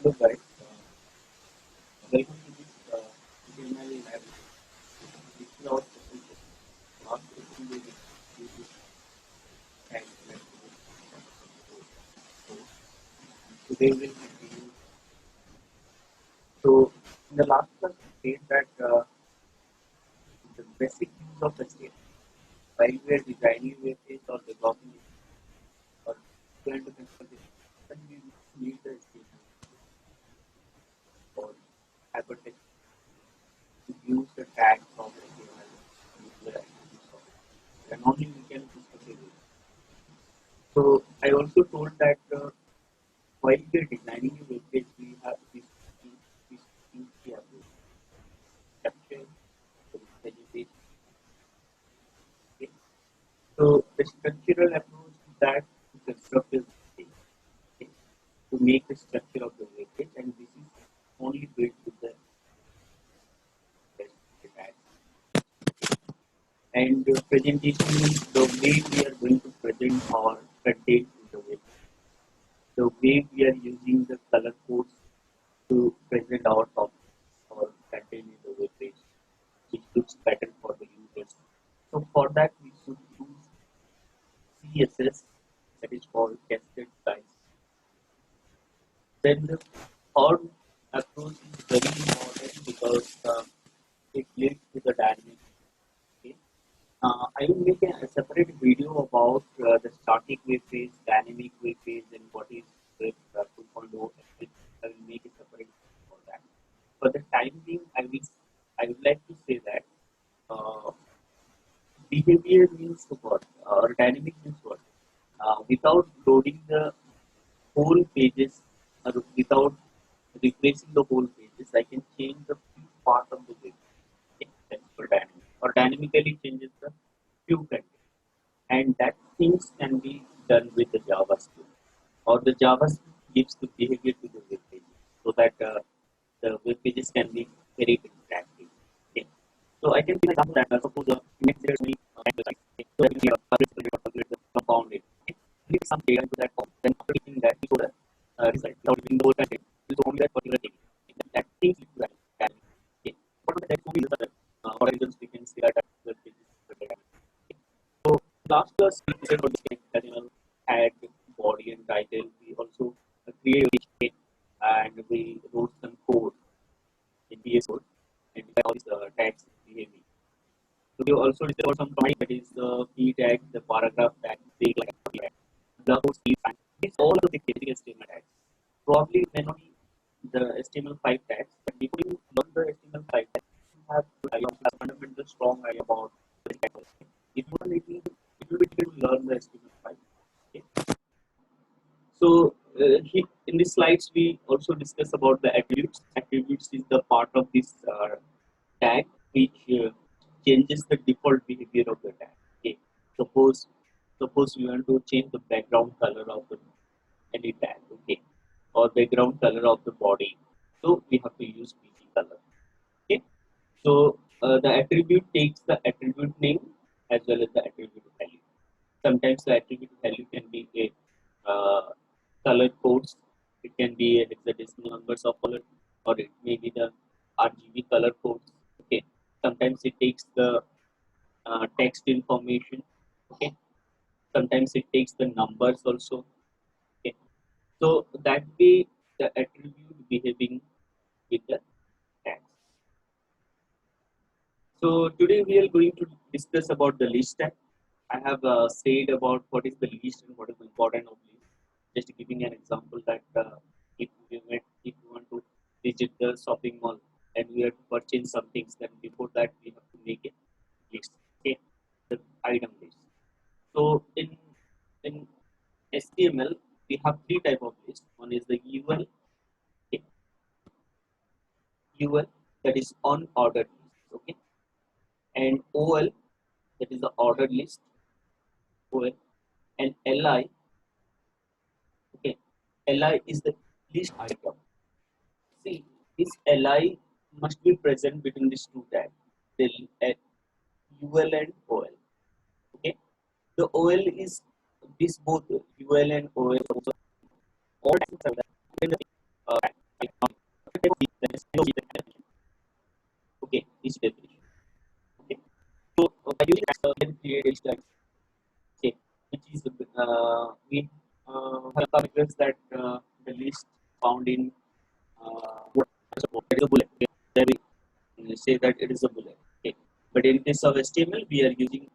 Hello guys, welcome to this HTML lab. This is our second session. Last session we did this tag attributes. So today we'll continue. So in the last class we said that the basic use of HTML while we are designing web page or developing it or trying to construct it, then we need the HTML or hypertext to use the tags of HTML use the attributes of it. Then only we can construct it. So I also told that while we are designing a web page, we have these key approach: structure, presentation. Okay. So the structural approach is that to construct a web page, okay, to make the structure of the web page, and this is only built with the tag. And presentation means the way we are going to present our content in the web. The way we are using the color codes to present our topic or content in the web page, which looks better for the users. So for that we should use CSS, that is called cascade styles. Then the third approach is very important because it leads to the dynamic. Okay? I will make a separate video about the static web page, dynamic web page, and what is web 2.0. I will make a separate video for that. For the time being, I would like to say that behavior means what, or dynamic means what. Without loading the whole pages or without replacing the whole pages, I can change the few part of the page. Okay, that's for dynamic. Or dynamically changes the few content. And that things can be done with the JavaScript. Or the JavaScript gives the behavior to the web pages so that the web pages can be very interactive. Okay. So I can give an example that suppose image there is only website. Okay. So I will calculate the compound it. Okay. Give some data into that form. Then after taking that, we show the result without giving the whole content. We show only that particular thing. Okay. That thing is that. Okay. What are the next two is that for instance we can say that the page is okay. So last class we said about the animal had body and title. We also created a page and we wrote some code in VS Code and we have all these tags behaving. So we also discussed about some command that is the key tag, the paragraph tag, the like tag, the host key tag. These all of the basic HTML tags. Probably may not be the HTML5 tags, but before you learn the HTML5 tags, you have fundamental strong idea about the tags. If you want it will be difficult to learn the HTML5. Okay. So in these slides, we also discuss about the attributes. Attributes is the part of this tag which changes the default behavior of the tag. Okay. Suppose we want to change the background color of the any tag. Okay, or background color of the body. So we have to use BG color. Okay. So the attribute takes the attribute name as well as the attribute value. Sometimes the attribute value can be a color codes. It can be a hexadecimal numbers of color, or it may be the RGB color codes. Okay. Sometimes it takes the text information. Okay. Sometimes it takes the numbers also. Okay. So that way the attribute behaving with the tags. So today we are going to discuss about the list tag. I have said about what is the list and what is the important of list. Just giving an example that if you want to visit the shopping mall and we have to purchase some things, then before that we have to make a list. Okay, the item list. So in HTML we have three type of list. One is the UL, okay, UL that is unordered list, okay, and OL that is the ordered list, OL, and LI, okay, LI is the list item. See, this LI must be present between these two tags, the UL and OL. Okay, the OL is this both UL and OL also all tags are there. Okay, this definition. Okay, so by using then create a stack, okay, which is we have parameters that the list found in it is a bullet. Okay. There we say that it is a bullet. Okay, but in case of HTML, we are using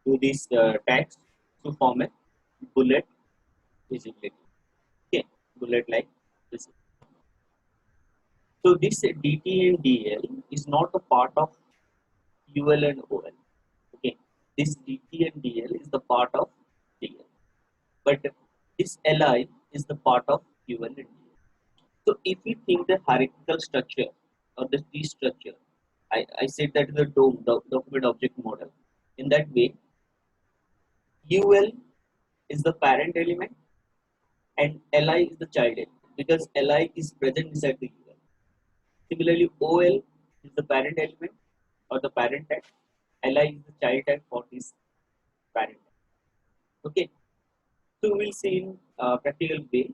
to these tags to form a bullet visibility. Okay, bullet like this. So this DT and DL is not a part of UL and OL. Okay, this DT and DL is the part of DL, but this LI is the part of UL and DL. So if we think the hierarchical structure or the tree structure, I said that the DOM, the document object model. In that way, UL is the parent element and Li is the child element because Li is present inside the UL. Similarly, OL is the parent element or the parent tag. Li is the child tag for this parent tag. Okay, so we'll see in practical way.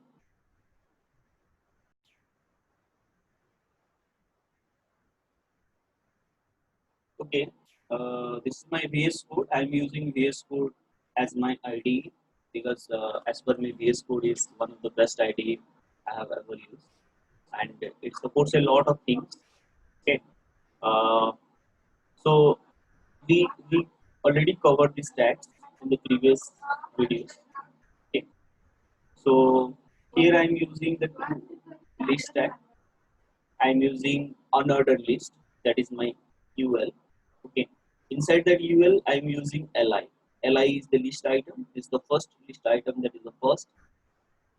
Okay, this is my VS Code. I'm using VS Code as my IDE because as per me, VS Code is one of the best IDE I have ever used, and it supports a lot of things. Okay, uh, so we already covered the stats in the previous videos. Okay, so here I'm using the list tag. I'm using unordered list, that is my UL. Okay. Inside that UL, I'm using LI. LI is the list item. This is the first list item, that is the first.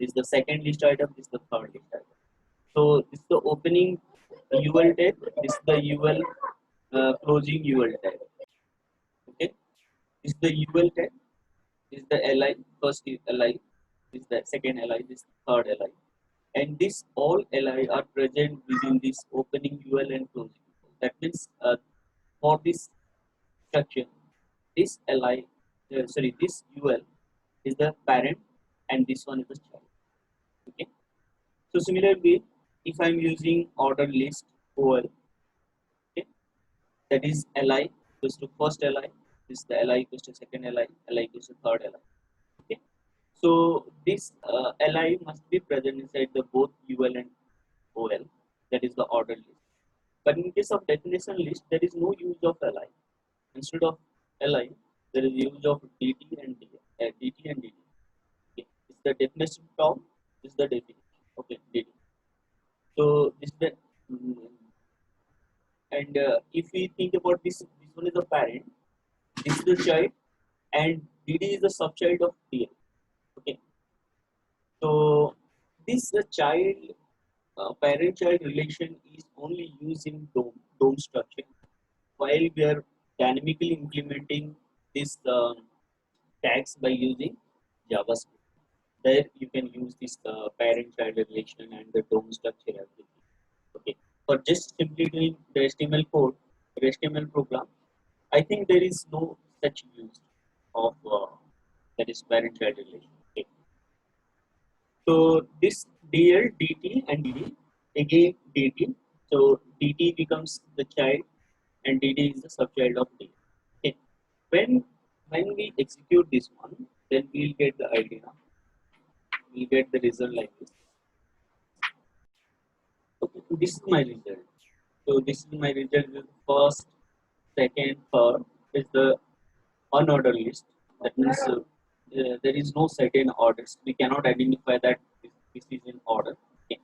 This is the second list item. This is the third list item. So this is the opening UL tag. This is the UL closing UL tag. Okay. This is the UL tag. This is the LI. First is LI. This is the second LI. This is the third LI. And this all Li are present within this opening UL and closing. That means for this structure, this Li, this UL is the parent and this one is the child. Okay. So similarly, if I'm using order list OL, okay, that is Li equals to first Li, this is the Li equals to second Li, Li equals to third Li. Okay. So this Li must be present inside the both UL and OL, that is the order list. But in case of definition list, there is no use of Li. Instead of Li, there is use of DT and DL. DT and DD. Okay. It's the definition term. This is the definition. Okay, DT. So this is the and if we think about this one is the parent, this is the child, and DD is the subchild of DL. Okay. So this child parent-child relation is only used in DOM structure, while we are dynamically implementing this tags by using JavaScript. There you can use this parent-child relation and the DOM structure everything. Okay. For just simply doing the HTML code, the HTML program, I think there is no such use of that is parent-child relation. Okay. So this DL, DT, and DD, again DT. So DT becomes the child, and DD is the subchild of D. Okay. When we execute this one, then we'll get the idea. We'll get the result like this. Okay, this is my result. So this is my result. The first, second, third is the unordered list. That means there is no certain orders. We cannot identify that this is in order. Okay.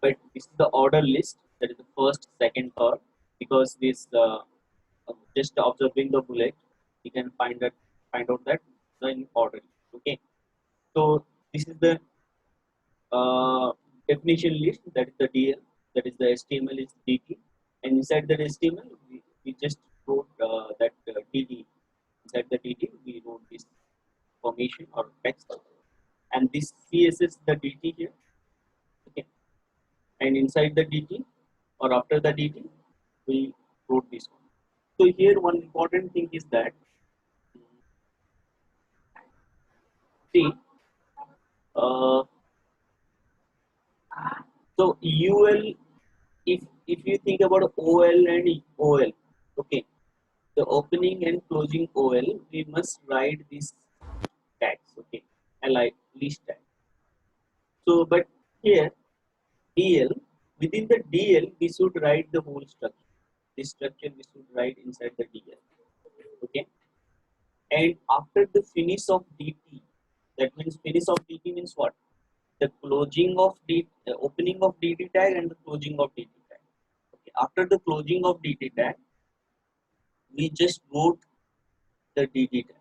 But this is the order list, that is the first, second, third, because this just observing the bullet, we can find out that the in order. Okay, so this is the definition list, that is the DL, that is the HTML is DT, and inside that HTML we just wrote that DD. Inside the DD we wrote this information or text, and this CSS the DT here. Okay, and inside the DT or after the DT, we wrote this one. So here one important thing is that, see, uh, So UL, if you think about OL and OL, okay, the opening and closing OL, we must write these tags, okay, like list tag. So, but here DL, within the DL, we should write the whole structure. This structure we should write inside the DL, okay. And after the finish of DT, that means finish of DT means what? The closing of the opening of DT tag and the closing of DT tag. Okay. After the closing of DT tag, we just wrote the DT tag.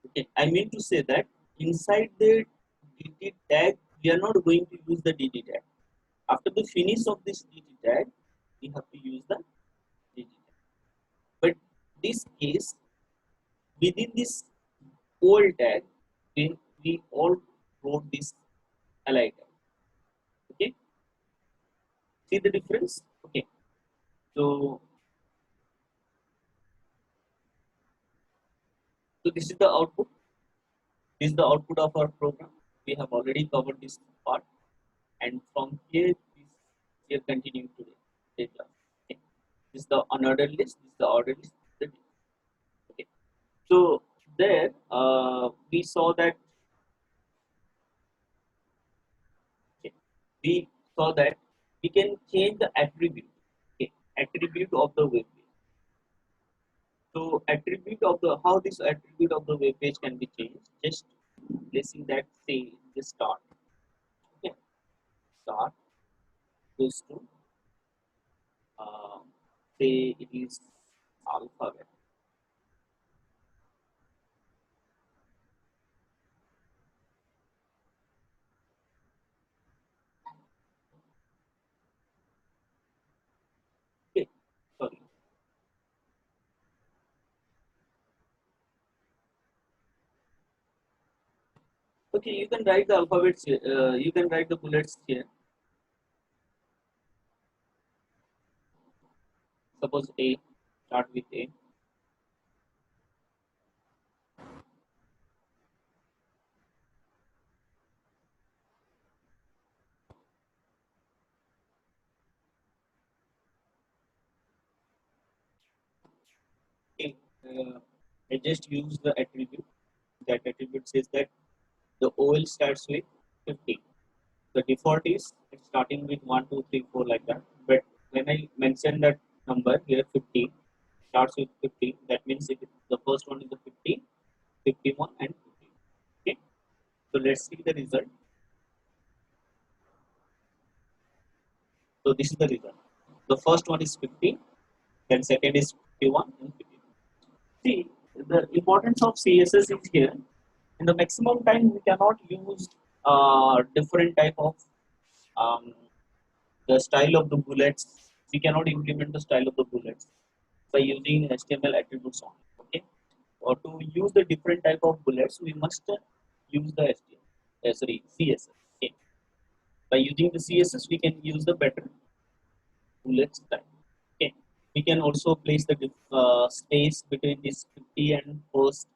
Okay, I mean to say that inside the DT tag, we are not going to use the DT tag. After the finish of this DT tag, we have to use the DT tag. But this case, within this old tag, we all wrote this ally tag. Okay, see the difference? Okay, so this is the output. This is the output of our program. We have already covered this part, and from here, we are continuing today. Okay. This is the unordered list. This is the ordered list. Okay. So there, we saw that. Okay, we saw that we can change the attribute. Okay, attribute of the web page. So attribute of the how this attribute of the web page can be changed. Just placing that say the start. Okay, start goes to uh, say it is alphabet. Okay, sorry. Okay, you can write the alphabets here. You can write the bullets here. Suppose A, start with A. Okay, I just use the attribute. That attribute says that the OL starts with 50. The default is it's starting with 1, 2, 3, 4 like that. But when I mention that number here 50 starts with 50, that means the first one is the 50, 51 and 50. Okay. So let's see the result. So this is the result. The first one is 50, then second is 51 and 50. See, the importance of CSS is here. In the maximum time, we cannot use different type of um, the style of the bullets. We cannot implement the style of the bullets by using HTML attributes only. Okay, or to use the different type of bullets, we must use the HTML. Sorry, CSS. Okay, by using the CSS, we can use the better bullet style. Okay, we can also place the space between this 50 and first.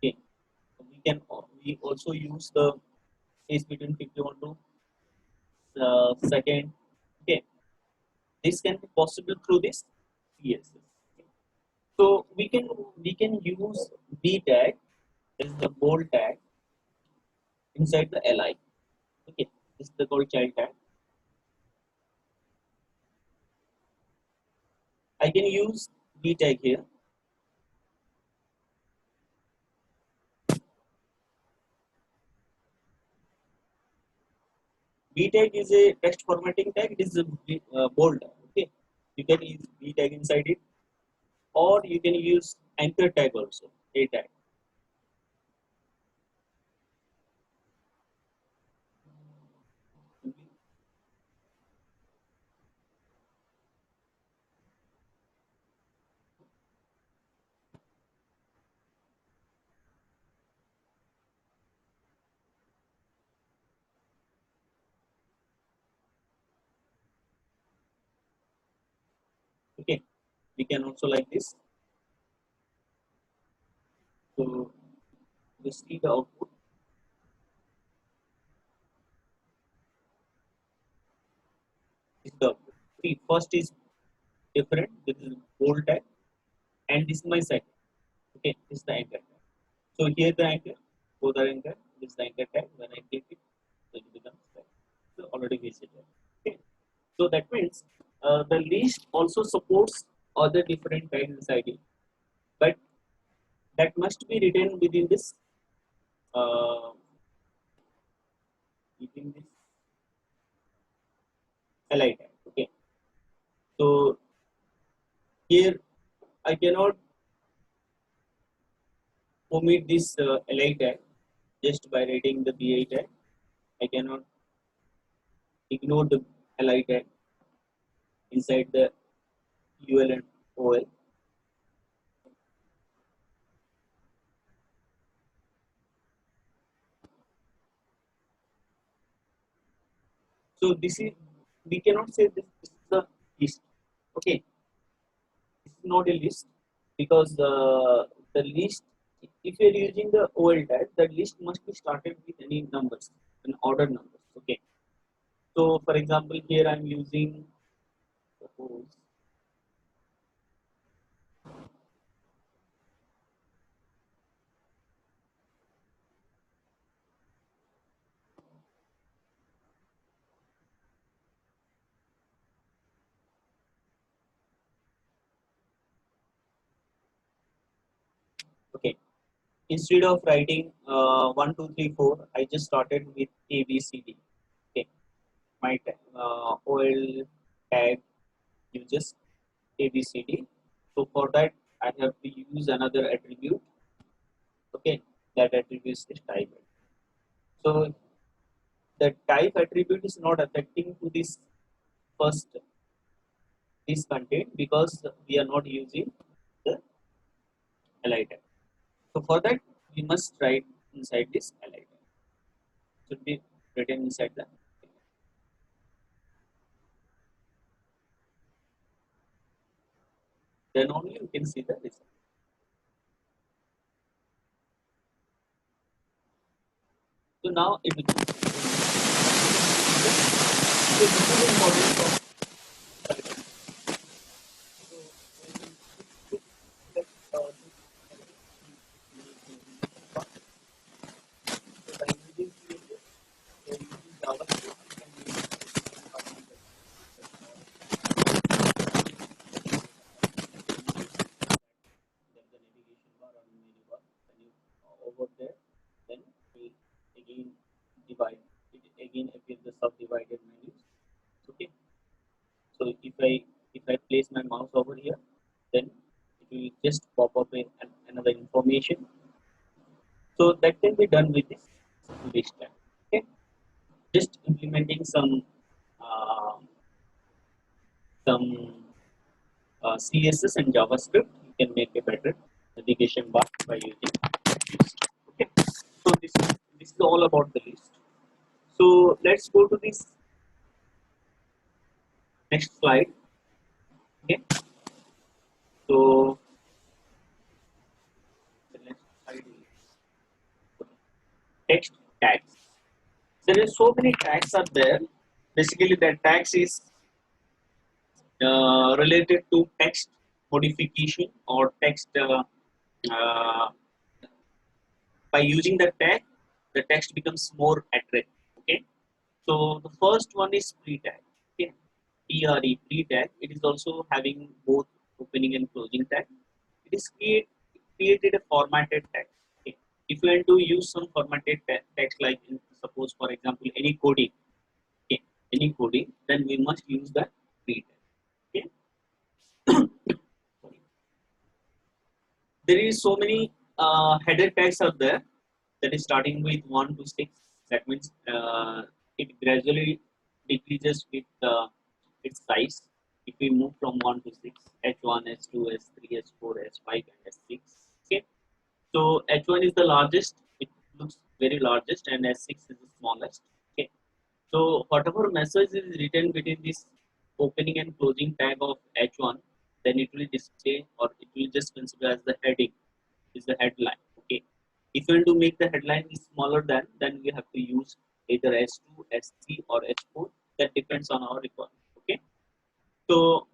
Okay, we also use the space between 51 to second. Okay, this can be possible through this CSS. So we can use B tag as the bold tag inside the li. Okay, this is the called child tag. I can use B tag here. B tag is a text formatting tag. It is a bold tag. Okay, you can use B tag inside it, or you can use anchor tag also. A tag. Okay, we can also like this. So you see the output. This is the output. See, first is different. This is bold tag, and this is my second. Okay, this is the anchor tag. So here the anchor, both are anchor. This is the anchor tag. When I click it, so it becomes tag. So already visited. Okay, so that means the list also supports other different tags inside it, but that must be written uh, within this li tag. Okay, so here I cannot omit this li tag just by writing the bi tag. I cannot ignore the li tag inside the ul and ol. So this is, we cannot say this is a list. Okay, this is not a list because the list, if you are using the ol tag, the list must be started with any numbers, an ordered numbers. Okay, so for example here I'm using, suppose, okay, instead of writing 1 2 3 4, I just started with abcd. Okay, my ol tag uses abcd. So for that I have to use another attribute. Okay, that attribute is type. So the type attribute is not affecting to this first, this content, because we are not using the li tag. So for that we must write inside this li tag. Should be written inside the, then only you can see the result. So now it becomes, so this is the importance of li. So uh, by using CSS, by using JavaScript, you can use then the navigation bar or menu bar. When you over there, then we again divide. It again appears the subdivided menus. Okay. So if I place my mouse over here, then it will just pop up in another information. So that can be done with this list tag. Okay. Just implementing uh, some CSS and JavaScript, you can make a better navigation bar by using list. Okay. So this is all about the list. So let's go to this next slide. Okay. So the next slide is text tags. There is so many tags are there. Basically, that tags is related to text modification or text. Uh, by using the tag, the text becomes more attractive. Okay. So the first one is pre-tag. Okay. Pre-tag. It is also having both opening and closing tag. It is created a formatted tag. Okay. If you want to use some formatted text, like suppose for example any coding, okay, any coding, then we must use the pre-tag. Okay. There is so many header tags are there, that is starting with 1 to 6. That means it gradually decreases with its size. If we move from 1 to 6, H1, H2, S3, H4, S5, and S6. Okay. So H1 is the largest. It looks very largest, and S6 is the smallest. Okay. So whatever message is written between this opening and closing tag of H1, then it will display, or it will just consider as the heading, is the headline. Okay. If you want to make the headline is smaller than, then we have to use either S2, S3, or H4. That depends on our requirement. Okay. So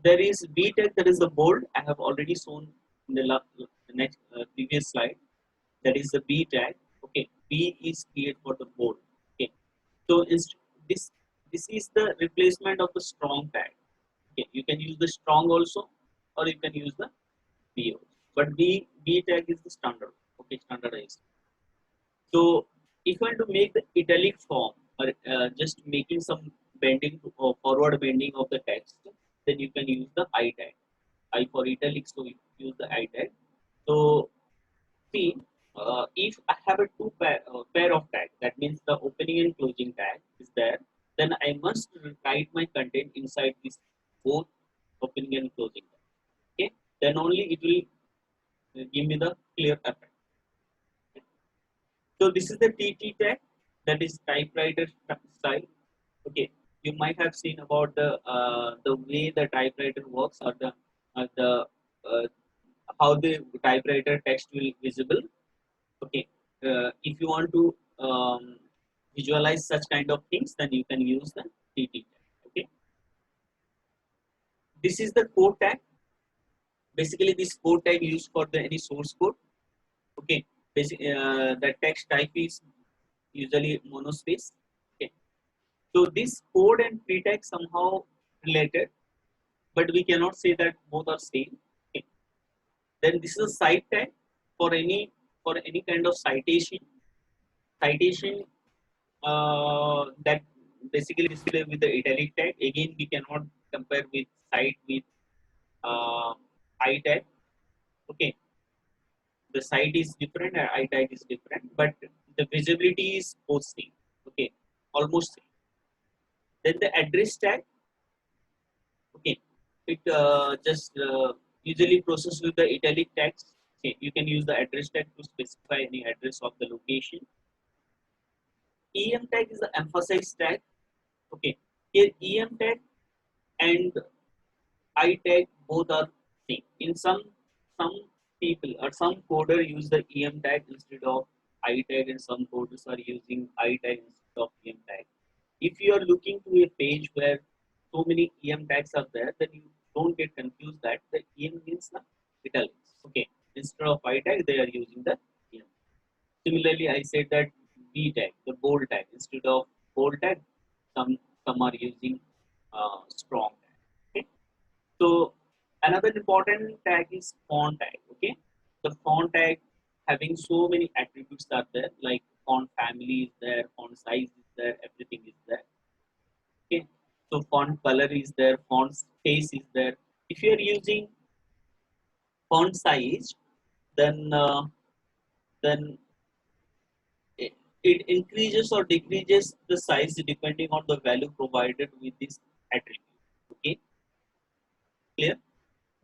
there is B tag, that is the bold. I have already shown in the next previous slide. That is the B tag. Okay, B is created for the bold. Okay, so this this is the replacement of the strong tag. Okay, you can use the strong also, or you can use the B also. But B tag is the standard. Okay, standardized. So if you want to make the italic form, or just making some bending forward bending of the text, then you can use the I tag. I for italic, so you use the I tag. So see, if I have a pair of tag, that means the opening and closing tag is there, then I must write my content inside this both opening and closing tag. Okay, then only it will give me the clear effect. So this is the TT tag, that is typewriter style. Okay, you might have seen about the way the typewriter works, or the uh, how the typewriter text will visible. Okay, if you want to visualize such kind of things, then you can use the TT tag. Okay, this is the code tag. Basically, this code tag used for the any source code. Okay, the text type is usually monospace. Okay, so this code and pretext somehow related, but we cannot say that both are same. Okay. Then this is a cite tag for any kind of citation. Citation that basically with the italic tag. Again, we cannot compare with cite with uh, I tag. Okay, the cite is different, I tag is different, but the visibility is both same. Okay, almost same. Then the address tag. Okay, it just usually processed with the italic text. Okay, you can use the address tag to specify the address of the location. EM tag is the emphasize tag. Okay, here EM tag and I tag both are same. In some people or some coder use the EM tag instead of I tag, and some coders are using I tag instead of EM tag. If you are looking to a page where so many EM tags are there, then you don't get confused that the EM means the italics. Okay, instead of I tag, they are using the EM. Similarly, I said that B tag, the bold tag, instead of bold tag, some are using strong tag. Okay, so another important tag is font tag. Okay, the font tag having so many attributes are there, like font family is there, font size is there, everything is there. Okay, so font color is there, font space is there. If you are using font size, then it, it increases or decreases the size depending on the value provided with this attribute. Okay, clear?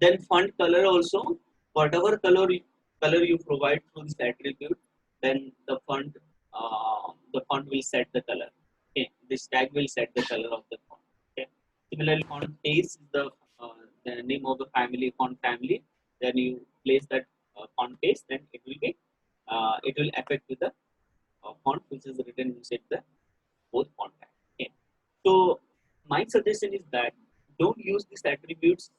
Then font color also, whatever color you provide through this attribute, then the font will set the color. Okay, this tag will set the color of the font. Okay. Similarly, font face is the name of the family, font family. Then you place that font face, then it will affect with the font which is written inside the both font tag. Okay. So my suggestion is that don't use these attributes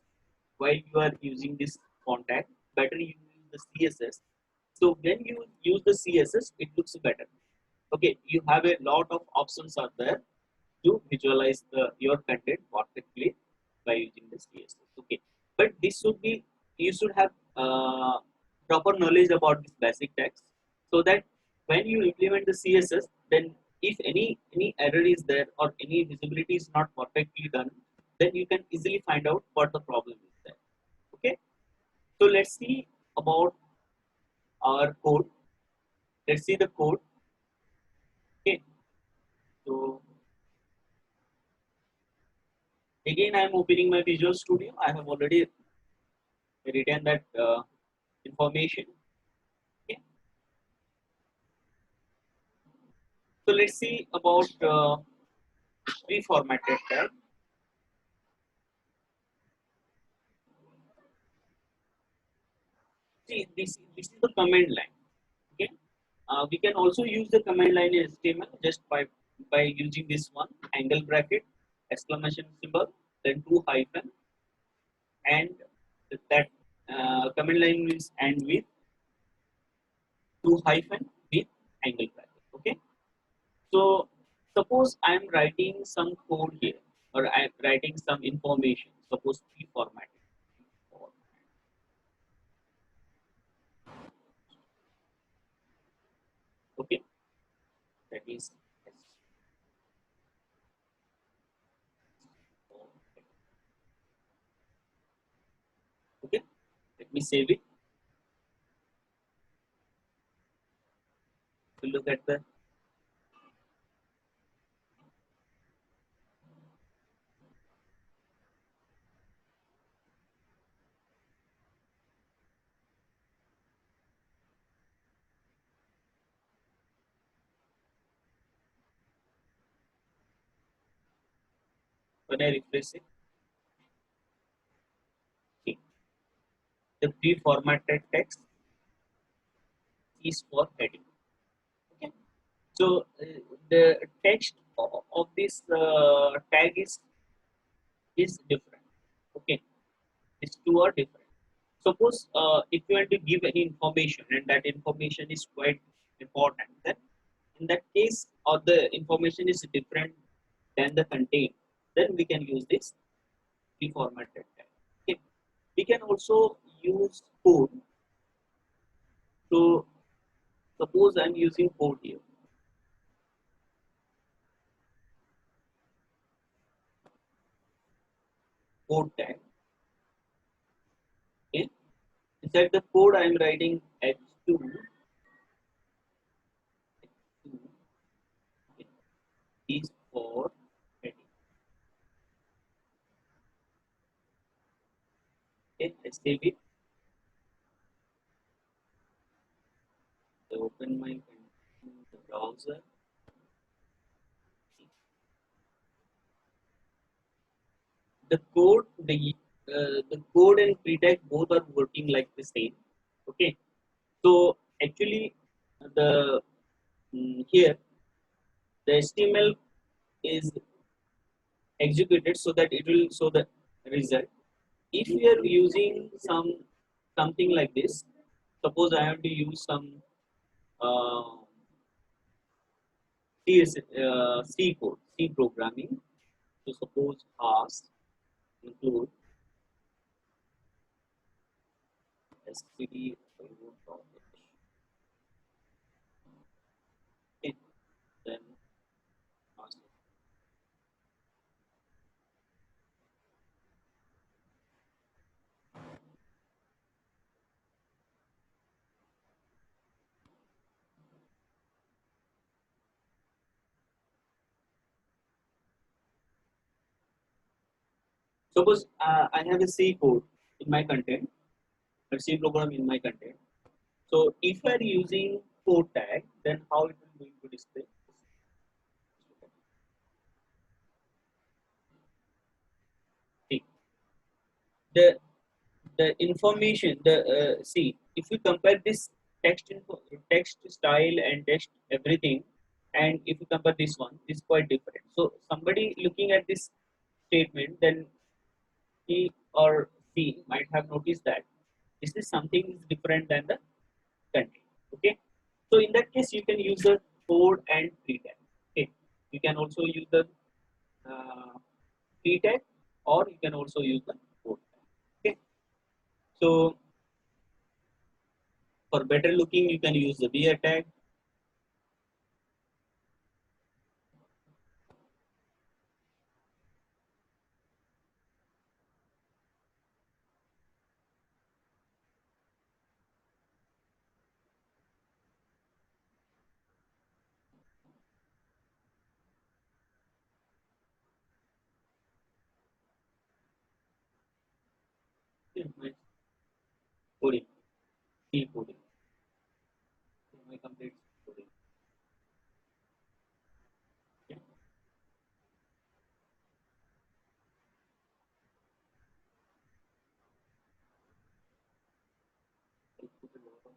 while you are using this font tag. Better you use the CSS. So when you use the CSS, it looks better. Okay, you have a lot of options are there to visualize your content perfectly by using the CSS. Okay, but this should be, you should have proper knowledge about this basic text, so that when you implement the CSS, then if any error is there or any visibility is not perfectly done, then you can easily find out what the problem is there. Okay, so let's see about our code. Let's see the code. Okay, so again, I am opening my Visual Studio. I have already written that information. Okay, so let's see about reformatted tag. See, this is the command line. Okay, we can also use the command line in HTML just by using this one, angle bracket, exclamation symbol. then two hyphen, and that command line is end with two hyphen with angle bracket. Okay. So suppose I am writing some code here, or I am writing some information. Suppose pre-formatted. Okay, that is yes. Okay, let me save it. To look at the when I refresh it, okay, the pre-formatted text is for heading. Okay, so the text of this tag is different. Okay, these two are different. Suppose if you want to give any information and that information is quite important, then in that case, or the information is different than the content, then we can use this reformatted tag. Okay. We can also use code. So suppose I'm using code here, code tag. Okay. Inside the code, I'm writing h2, h2 is for heading. Okay, I save it. I open my the browser. The code, the code and pre-tag both are working like the same. Okay, so actually the here the HTML is executed so that it will show the result. If we are using something like this, suppose I have to use some uh, C code, C programming. So suppose ask include std. Okay, then ask. Suppose I have a C code in my content, a C program in my content. So if I are using code tag, then how it will going to display? See, the the information, the see, if you compare this text style and text everything, and if you compare this one, it's quite different. So somebody looking at this statement, then he or she might have noticed that this is something is different than the content. Okay, so in that case you can use the code and pre tag. Okay, you can also use the uh, pre tag, or you can also use the code tag. Okay, so for better looking, you can use the beer tag. Yeah, my coding, C coding, my complete coding. Yeah, I put a lot of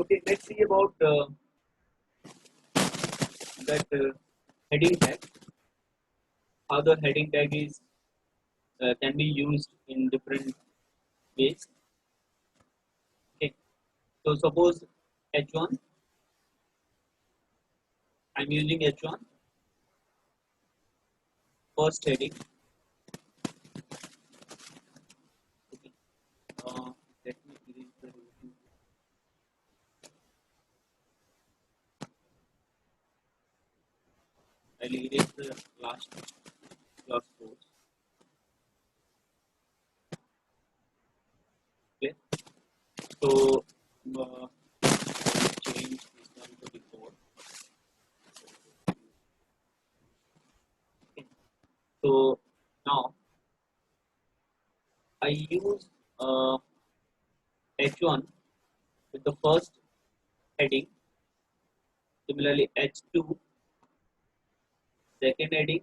Okay, let's see about that heading tag. How the heading tag is can be used in different ways. Okay, so suppose H1, I'm using H1 first heading. Okay, let me erase the heading. I'll erase the last rows. Okay, so change this one to the 4. Okay, so now I use H1 with the first heading. Similarly, H2 second heading,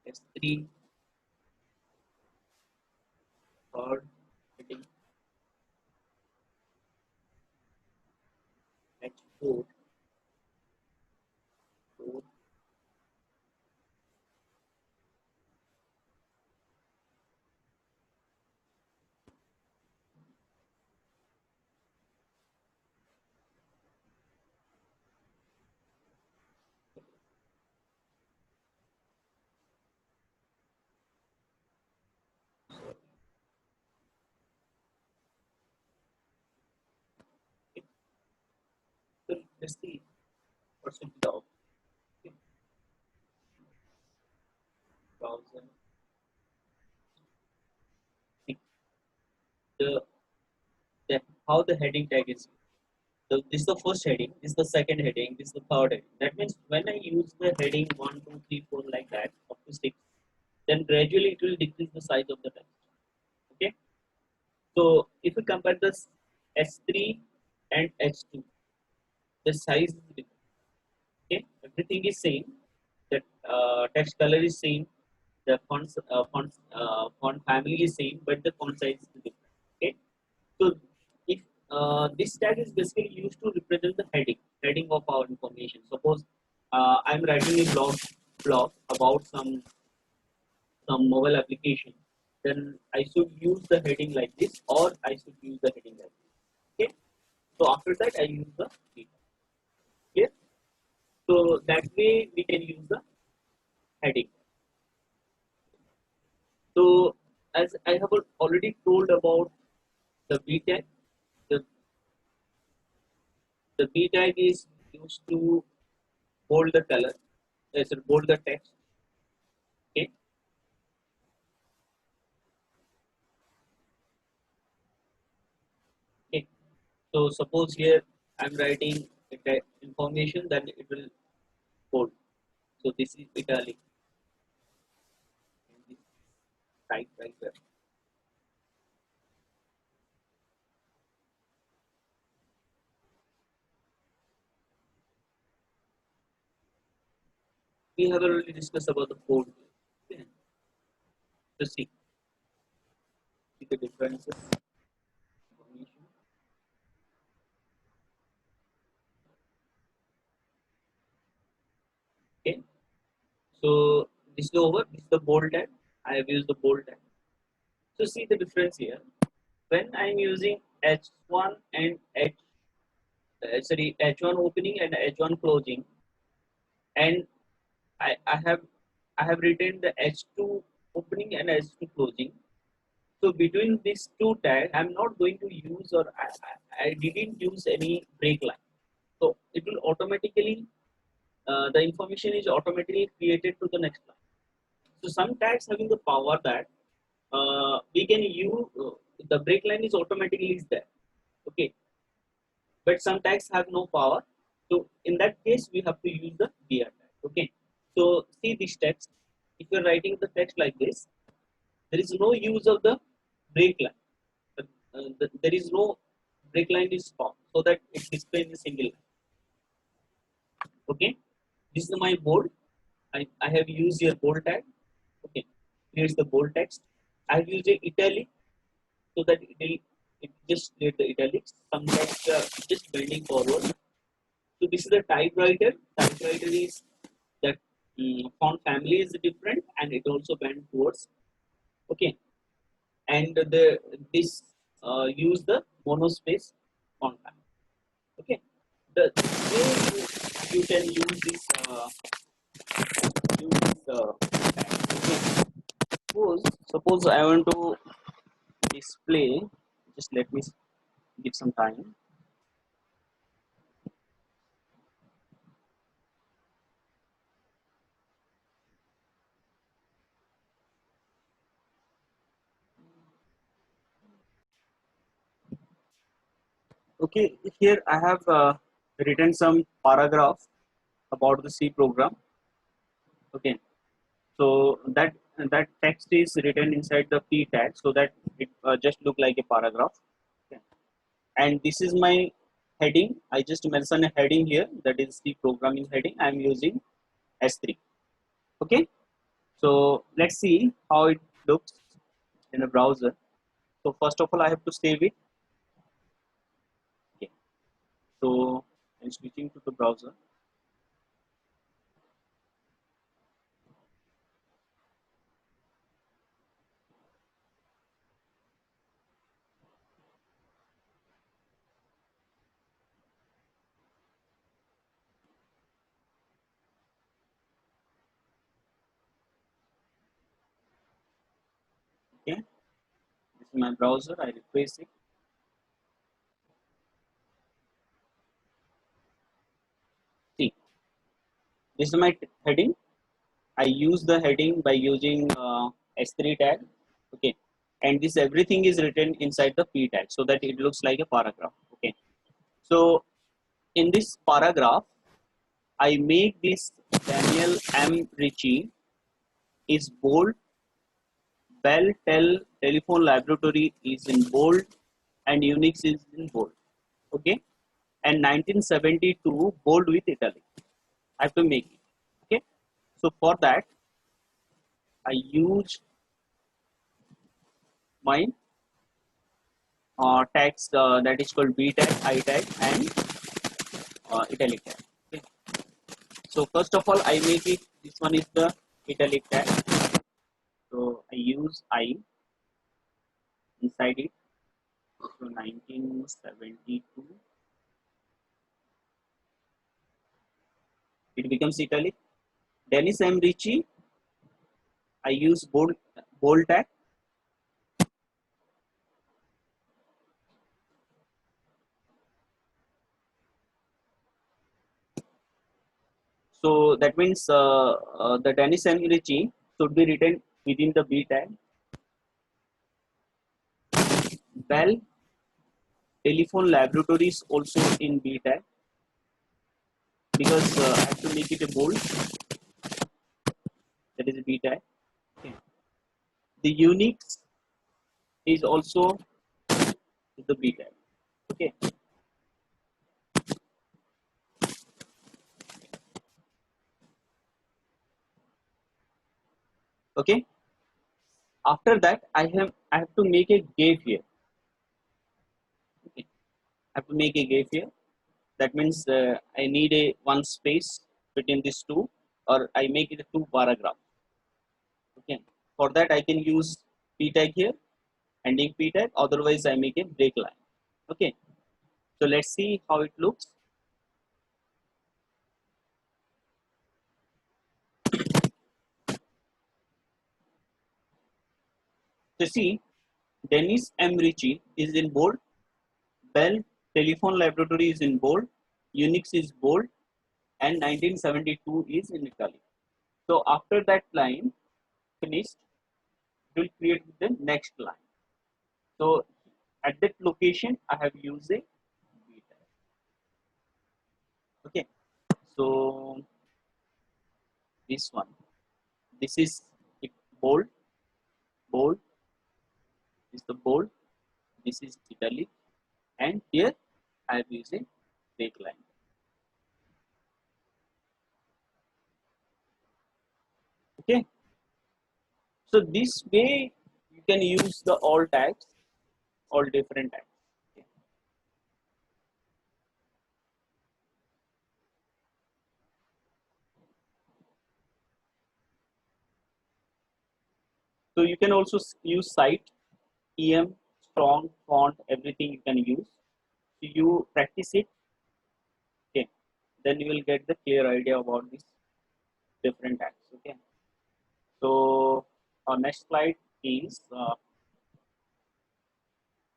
H3 third heading, H4 fourth. Okay. So let's see percentage of okay, 1000. The, the how the heading tag is. So this is the first heading, this is the second heading, this is the third heading. That means when I use the heading 1, 2, 3, 4 like that up to 6, then gradually it will decrease the size of the text. Okay. So if we compare this S3 and H2, the size is different. Okay, everything is same. The text color is same. The font family is same, but the font size is different. Okay, so if this tag is basically used to represent the heading of our information. Suppose I'm writing a blog about some mobile application, then I should use the heading like this, or I should use the heading like this. Okay, so after that I use the heading. Okay, so that way we can use the heading. So as I have already told about the B tag, the, the B tag is used to bold the color, bold the text. Okay, okay. So suppose here I'm writing information, then it will bold. So this is italic, and this type right there. We have already discussed about the bold. Okay. So see the differences. Information. Okay. So this is over. This is the bold tag. I have used the bold tag. So see the difference here. When I'm using H1 and H1 opening and H1 closing, and I I have written the H2 opening and H2 closing. So between these two tags, I'm not going to use, or I didn't use any break line. So it will automatically the information is automatically created to the next line. So some tags having the power that we can use the break line is automatically is there. Okay, but some tags have no power. So in that case, we have to use the BR tag. Okay. So see this text. If you're writing the text like this, there is no use of the break line. There is no break line is stopped so that it displays a single line. Okay. This is my bold. I have used your bold tag. Okay. Here's the bold text. I have used a italic. so that it just let the italics, sometimes just bending forward. So this is the typewriter. Typewriter is that font family is different and it also bend towards. Okay, and this use the monospace font family. Okay, the way you can use this okay. Suppose I want to display. Just let me give some time. Okay, here I have written some paragraph about the C program. Okay, so that text is written inside the P tag, so that it just look like a paragraph. Okay. And this is my heading. I just mentioned a heading here, that is C programming heading. I am using S3. Okay, so let's see how it looks in a browser. So first of all, I have to save it. Okay, so I'm switching to the browser. Okay, this is my browser. I refresh it. See, this is my heading. I use the heading by using S3 tag. Okay, and this everything is written inside the P tag, so that it looks like a paragraph. Okay, so in this paragraph, I make this Daniel M. Ritchie is bold, Bell Telephone Laboratory is in bold, and Unix is in bold. Okay, and 1972 bold with italic. I have to make it. Okay, so for that I use my tags that is called B tag, I tag, and italic tag. Okay. So first of all, I make it. This one is the italic tag. So I use I inside it. So 1972, it becomes italic. Dennis M. Ritchie, I use bold tag. So that means the Dennis M. Ritchie should be written within the B tag. Bell Telephone Laboratories also in B tag, because I have to make it a bold. That is a B tag. Okay. The Unix is also the B tag. Okay. Okay. After that, I have to make a gap here. Okay. I have to make a gap here. That means I need a one space between these two, or I make it a two paragraph. Okay. For that, I can use P tag here, ending P tag. Otherwise, I make a break line. Okay. So let's see how it looks. So see, Dennis M. Ritchie is in bold. Bell Telephone Laboratory is in bold. Unix is bold, and 1972 is in italic. So after that line finished, we will create the next line. So at that location, I have used a B tag. Okay. So this one, this is it bold, bold. This is the bold. This is italic, and here I have used a break line. Okay. So this way you can use the all tags all different tags. Okay. So you can also use site, em, strong, font, everything you can use. So you practice it, okay, then you will get the clear idea about these different tags. Okay, so our next slide is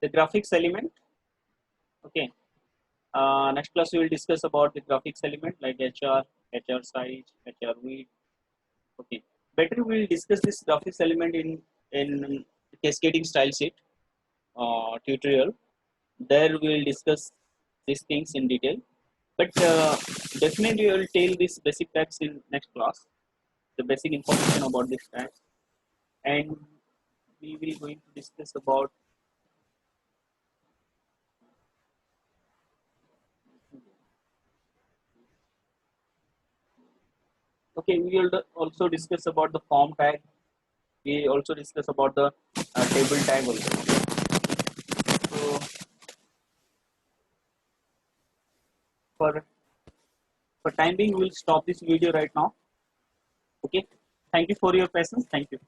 the graphics element. Okay, next class we will discuss about the graphics element like hr size, hr width. Okay, better we will discuss this graphics element in cascading style sheet tutorial. There we will discuss these things in detail. But definitely we will tell these basic tags in next class, the basic information about this tags, and we will going to discuss about. Okay, we will also discuss about the form tag. We also discuss about the table tag also. So for time being, we will stop this video right now. Okay. Thank you for your patience. Thank you.